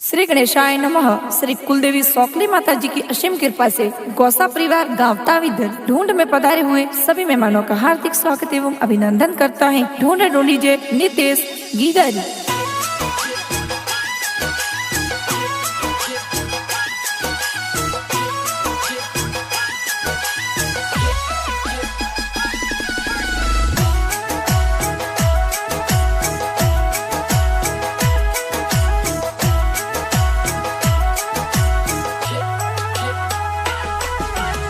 श्री गणेशाय नमः। श्री कुलदेवी सौकली माता जी की असीम कृपा से गौसा परिवार गांवता विधर ढूंढ में पधारे हुए सभी मेहमानों का हार्दिक स्वागत एवं अभिनंदन करता है। ढूंढ ढूंढीजे नितेश गीगारी।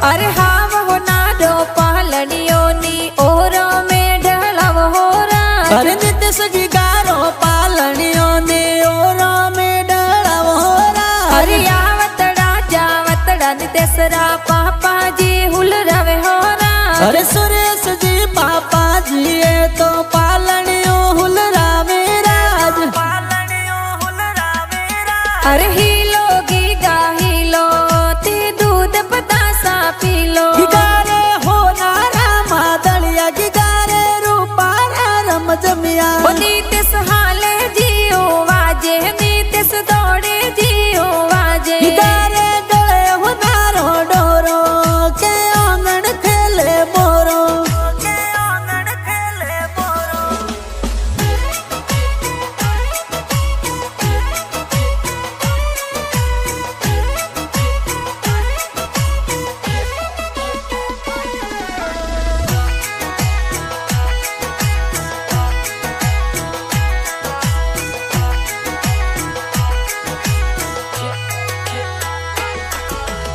अरे हाँ वो नाडो पालनियों नी ओरो में ढलाव हो रहा। अरे नित्य सगी गारो पालनियों ने ओरो में ढलाव हो रहा। अरे आवतड़ा जावतड़ा नितेसरा पापा जी हुल रवे हो रहा। अरे सुरेश जी पापा जी ये तो पालनियों हुल रावे राज। अरे हीलो गीगा हीलो ते दूध पतासा पीलो। गिगारे हो नारा मादलिया गिगारे रूपा रम जमिया। नीतिस हाले जियो वाजे नीतिस दौड़े जियो वाजे। गिगारे गले हो नारो डोरो के आंगन खेले बोरो।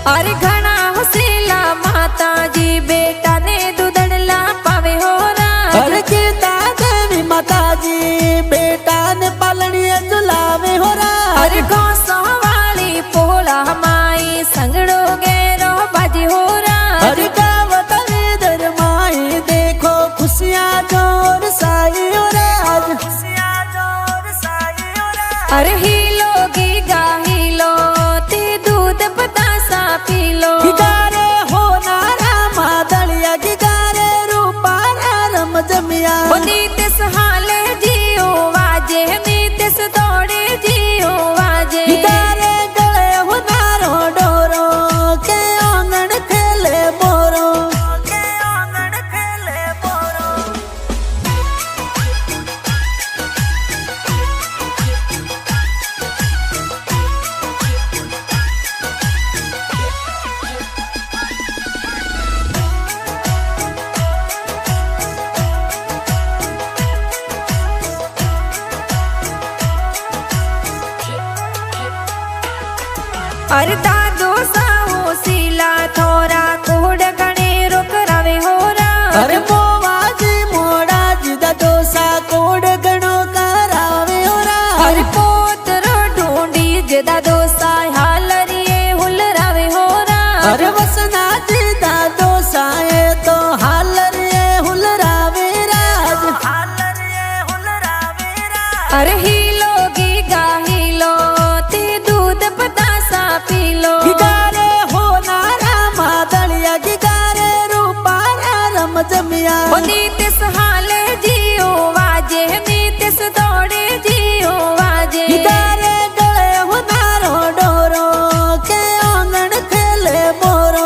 अरे घना हुसीला माता जी बेटा ने दुधड़ला पावे हो रहा। अरे गीता देवी माता जी बेटा ने पालनी झुलावे हो रहा। अरे गौसों वाली पोला माई संगड़ो गेरो बाजी हो रहा। अरे गावत विदर माई देखो खुशियाँ जोर साई हो राज। अरे हीलो गीगा हीलो ते दूध बतासा पीलो। गिगारे हो नारा मादलिया गिगारे रूपा रम जमिया। नीतिस हाले जियो वाजे नीतिस दौड़े जियो वाजे। गिगारे गले हो नारो डोरो के आंगन खेले बोरो। अरे दादो साहो सीला थोरा कोड गणे रोक रवे हो रहा। अरे मोवा जी मोड़ा जी दा दोसा कोड गणो करावे हो रहा। अरे पोतरो ढूंढी जदा दोसा हालरिए हुल रवे हो रहा। अरे वसना जी दा दोसा ये तो हालरिए हुल रावे राज। अरे हीलो गीगा हीलो ते दूध पतासा पीलो। गिगारे हो नारा मादलिया गिगारे रूपा रम जमिया। नीतिस हाले जियो वाजे नीतिस दौड़े जियो वाजे। गिगारे गले हो नारो डोरो के आंगन खेले बोरो।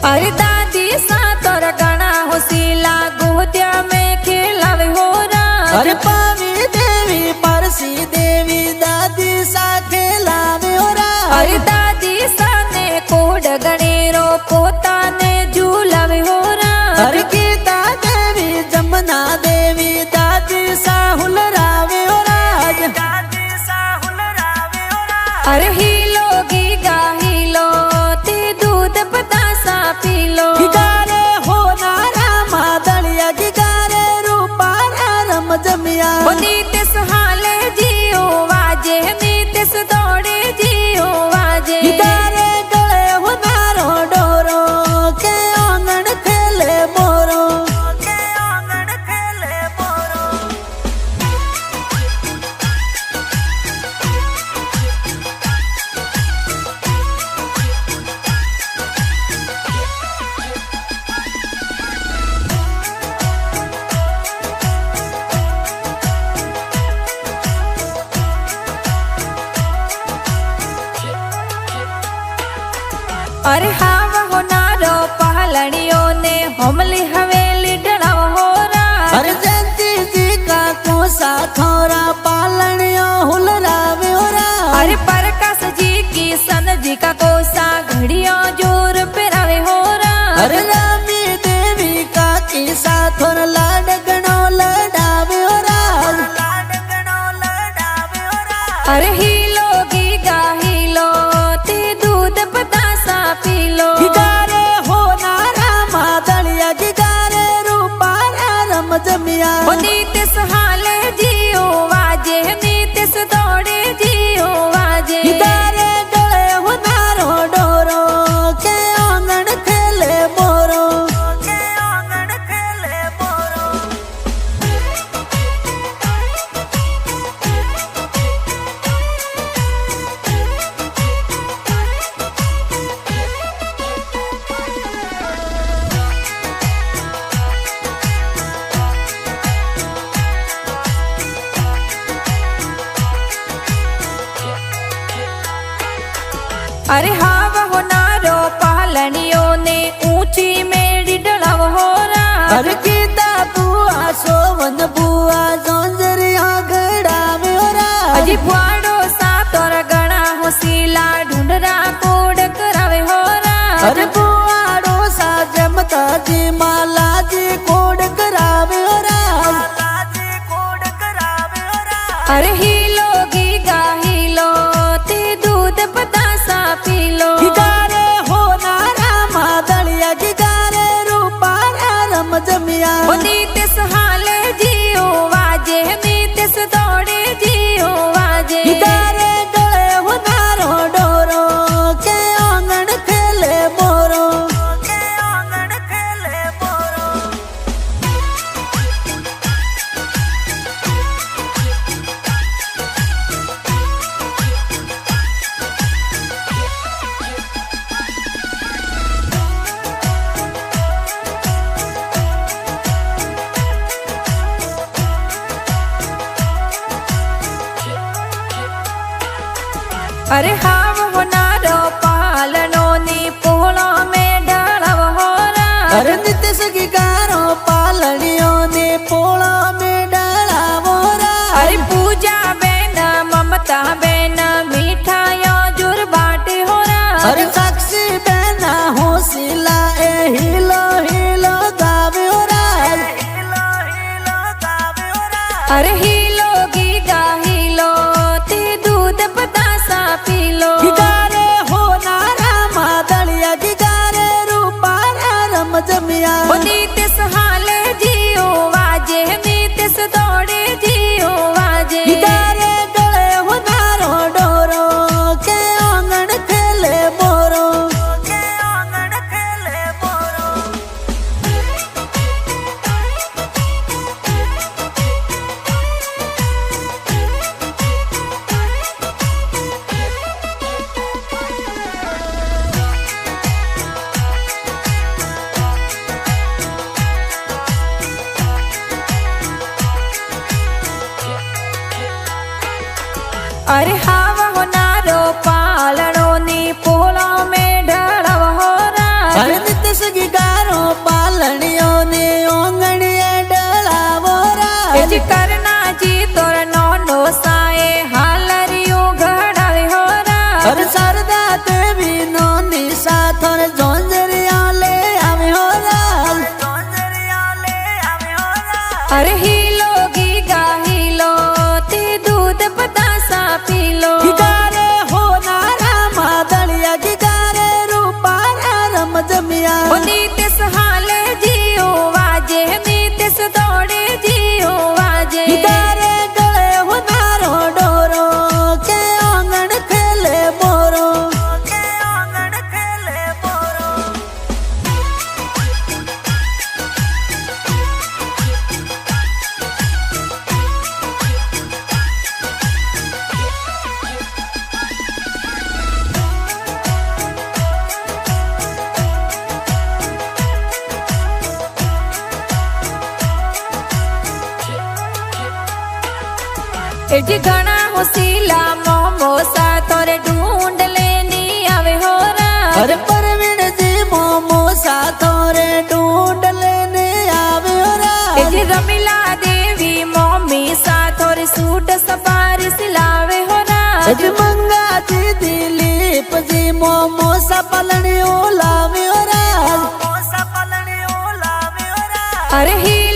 अरे दादी सा तोर गणा होसीला गोदिया में खिलावे हो रहा। अरे पावी देवी परसी देवी दादी सा खेलावे हो रहा। अरे दादी सा ने कोड गणेरो पोता ने झूलावे हो रहा। अरे गीता देवी जमुना देवी दादी सा हुलरावे हो राज। अरे हीलो गीगा हीलो ते दूध पतासा पीलो। गिगारे हो नारा मादलिया गिगारे रूपा रम जमिया। नीतिस हाले जियो वाजे नीतिस दौड़े जियो वाजे। गिगारे गले हो नारो डोरो હોનારો પહલણીઓ ને હોમલી હવેલી ડળાવ હોરા अरे जयंती जी का कोसा थोरा पालनियो हुलरावे ओरा अरे प्रकाश जी की सन जी का कोसा घड़ियों जोर पेरावे होरा अरे रामी देवी का किसा थोर लाडगणो लडावे ओरा अरे हीलो गीगा हीलो ते दूध बतासा पीलो गिगारे हो नारा मादलिया गिगारे रूपारा रम जमिया ओ नीते सहाले जियो वाजे नीते दौड़े जियो वाजे गिगारे डोले हो नारो डोरो के आंगन खेले मोरो अरे हाव होनारो पहलनियों ने ऊंची मेड़ी डलाव होरा अरे गीता बुआ सोवन बुआ जोंजरिया गड़ावे ओरा अजी बुआड़ो सा तोर गणा होसीला ढूंढरा कोड करावे होरा अरे बुआड़ो सा जमता जी माला जी कोड करावे ओरा अरे हीलो गीगा हीलो ते दूध बतासा पीलो गिगारे हो नारा मादलिया गिगारे रूपारा रम जमिया ओ नीते सहाले जियो वाजे नीते दौड़े जियो वाजे गिगारे डोले हो नारो डोरो के आंगन खेले मोरो अरे हाव होनारो पालनो नी पोलो में डालव होरा अरे नित्य सगी गारो पालनियों ने पोला में डाला मोरा अरे पूजा बेन ममता बेन मिठाइयों जुर बाटे होरा अरे साक्षी बेना हो सिला ए हिलो हिलो गावे ओरा अरे हीलो गीगा हीलो ते दूध बतासा पीलो गिगारे हो नारा मादलिया गिगारे रूपारा रम जमिया ओ नीते सहाले जियो वाजे नीते दौड़े जियो वाजे गिगारे डोले हो नारो डोरो के आंगन खेले मोरो अरे हाव होनारो पालनो नी पोलो में डालव होरा अरे नित्य सगी गारो पालनियों ने ओंगणिए डला मोरा एज करना जी तोर नौनो साए हालरियो घड़ावे होरा अरे शारदा देवी नोनी साथर जोंजरिया ले आवे होला अरे हीलो गीगा हीलो ते दूध बतासा पीलो गिगारे हो नारा मादलिया गिगारे रूपारा रम जमिया ओ नीते सहाले जियो वाजे नीते दौड़े जियो वाजे गिगारे गले हो नारो डोरो के आंगन खेले मोरो एज घना होसीला मोमोसा तोरे ढूंढ लेनी आवे होरा अरे परवीन जी मो पालने ओ लाव्यो राज। अरे ही